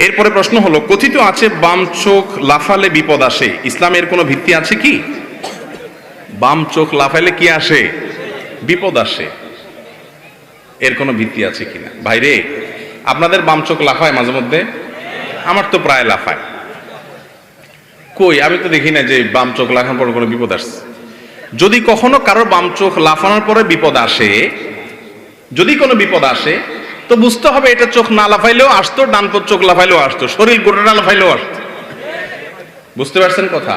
এরপরে প্রশ্ন হলো, কথিত আছে বাম চোখ লাফালে বিপদ আসে, ইসলামের কোনো ভিত্তি আছে কি? বাম চোখ লাফাইলে কি আসে? বিপদ আসে। এর কোনো ভিত্তি আছে কিনা? ভাইরে, আপনাদের বাম চোখ লাফায় মাঝে মধ্যে? আমার তো প্রায় লাফায়। কই, আমি তো দেখি না যে বাম চোখ লাফানোর পর কোনো বিপদ আসছে। যদি কখনো কারোর বাম চোখ লাফানোর পরে বিপদ আসে, যদি কোনো বিপদ আসে, তো বুঝতে হবে এটা চোখ না লাফাইলেও আসতো, ডান চোখ লাফাইলেও আসতো, শরীর গোটা লাফাইলেও আসতো। বুঝতে পারছেন কথা?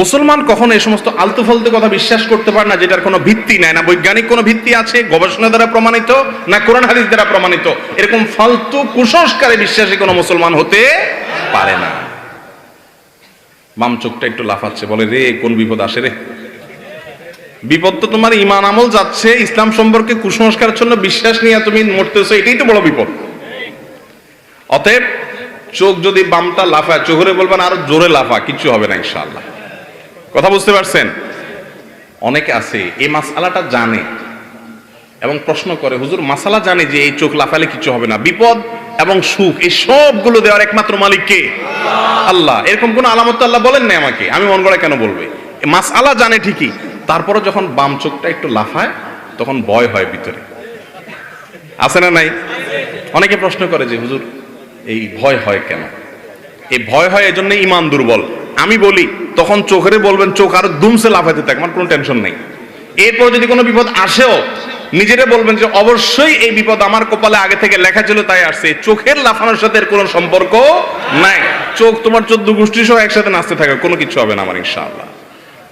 মুসলমান কখনো এই সমস্ত আলতু ফালতু কথা বিশ্বাস করতে পারে না যেটার কোনো ভিত্তি নাই, না বৈজ্ঞানিক কোনো ভিত্তি আছে, গবেষণা দ্বারা প্রমাণিত, না কোরআন হাদিস দ্বারা প্রমাণিত। এরকম ফালতু কুসংস্কারে বিশ্বাসী কোনো মুসলমান হতে পারে না। বাম চোখটা একটু লাফাচ্ছে, বলে রে কোন বিপদ আসে রে। বিপদ তো তোমার ঈমান আমল যাচ্ছে, ইসলাম সম্পর্কে কুসংস্কারের জন্য বিশ্বাস নিয়ে তুমি মরতেছো, এটাই তো বড় বিপদ। অতএব চোখ যদি বামটা লাফায়, চোখে বলবেন আরো জোরে লাফা, কিচ্ছু হবে না ইনশাআল্লাহ। কথা বুঝতে পারছেন? অনেকে আছে এই মাসআলাটা জানে এবং প্রশ্ন করে, হুজুর মাসালা জানে যে এই চোখ লাফালে কিছু হবে না, বিপদ এবং সুখ এই সবগুলো দেওয়ার একমাত্র মালিক কে? আল্লাহ। এরকম কোন আলামত আল্লাহ বলেন না আমাকে, আমি মন গড়া কেন বলবে? মাসআলা জানে ঠিকই, তারপরে যখন বাম চোখটা একটু লাফায় তখন ভয় হয় ভিতরে, আছে না নাই? অনেকে প্রশ্ন করে যে হুজুর এই ভয় হয় কেন? এই ভয় হয় এজন্য ঈমান দুর্বল। আমি বলি তখন চোখেরে বলবেন চোখ আরো দুমসে লাফাইতে থাক, আমার কোনো টেনশন নেই। এরপর যদি কোনো বিপদ আসেও নিজেরে বলবেন যে অবশ্যই এই বিপদ আমার কপালে আগে থেকে লেখা ছিল তাই আসছে, চোখের লাফানোর সাথে এর কোনো সম্পর্ক নাই। চোখ তোমার 14 গোষ্ঠী সহ একসাথে নাচতে থাকে, কোনো কিছু হবে না আমার ইনশাআল্লাহ।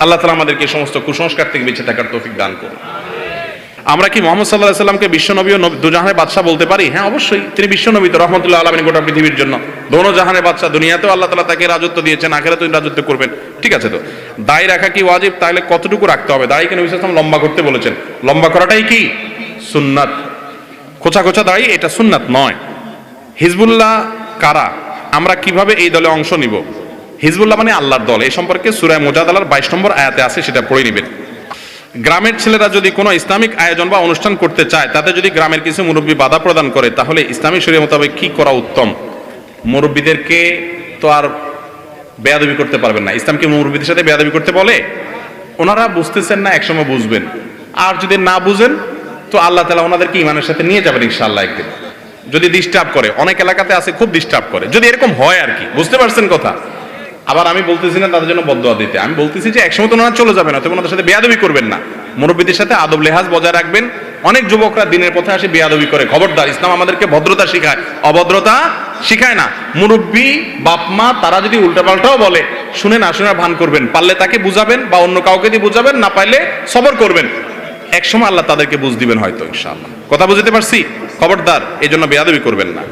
আল্লাহ তাআলা আমাদেরকে এই সমস্ত কুসংস্কার থেকে বেঁচে থাকার তৌফিক দান করুন। আমরা কি মুহাম্মদ সাল্লাল্লাহু আলাইহি ওয়াসাল্লামকে বিশ্বনবী ও দুজাহানের বাদশা বলতে পারি? হ্যাঁ অবশ্যই, তিনি বিশ্বনবী তো রাহমাতুল্লাহ আলামিন গোটা পৃথিবীর জন্য, দোনো জাহানের বাদশা। দুনিয়াতেও আল্লাহ তাআলা তাকে রাজত্ব দিয়েছেন, আখিরাতেও রাজত্ব করবেন। ঠিক আছে, তো দাড়ি রাখা কি ওয়াজিব? তাহলে কতটুকু রাখতে হবে? দাড়িকে নবী সাল্লাল্লাহু আলাইহি ওয়াসাল্লাম লম্বা করতে বলেছেন, লম্বা করাটাই কি সুন্নাত। খোঁচা খোঁচা দাড়ি এটা সুন্নাত নয়। হিজবুল্লাহ কারা? আমরা কিভাবে এই দলে অংশ নিব? হিজবুল্লাহ মানে আল্লাহর দল। এই সম্পর্কে সূরা মুজাদালার 22 নম্বর আয়াতে আছে, সেটা পড়ে নেবেন। গ্রামের ছেলেরা যদি কোনো ইসলামিক আয়োজন বা অনুষ্ঠান করতে চায়, তাতে যদি গ্রামের কিছু মুরব্বী বাধা প্রদান করে, তাহলে ইসলামী শরীয়ত মোতাবেক কি করা উত্তম? মুরব্বীদেরকে তো আর বেয়াদবি করতে পারবেন না। ইসলাম কি মুরব্বীদের সাথে বেয়াদবি করতে বলে? ওনারা বুঝতেছেন না, একসময় বুঝবেন। আর যদি না বুঝেন তো আল্লাহ তাআলা ওনাদেরকে ঈমানের সাথে নিয়ে যাবেন ইনশাআল্লাহ একদিন। যদি ডিস্টার্ব করে, অনেক এলাকাতে আছে খুব ডিস্টার্ব করে, যদি এরকম হয় আর কি, বুঝতে পারছেন কথা? আবার আমি বলতেছি না তাদের জন্য বদদোয়া দিতে, আমি বলতেছি যে একসময় তো ওনারা চলে যাবেন, অতএব ওনাদের সাথে বেয়াদবি করবেন না। মুরব্বীদের সাথে আদব লেহাজ বজায় রাখবেন। অনেক যুবকরা দিনের পথে আসে বেয়াদবি করে, খবরদার, ইসলাম আমাদেরকে ভদ্রতা শিখায়, অভদ্রতা শিখায় না। মুরব্বী বাপ মা তারা যদি উল্টাপাল্টাও বলে, শুনে না শুনে ভান করবেন, পারলে তাকে বুঝাবেন বা অন্য কাউকে দিয়ে বুঝাবেন, না পারলে সবর করবেন। একসময় আল্লাহ তাদেরকে বুঝ দিবেন হয়তো ইনশাআল্লাহ। কথা বুঝতে পারছি? খবরদার এই জন্য বেয়াদবি করবেন না।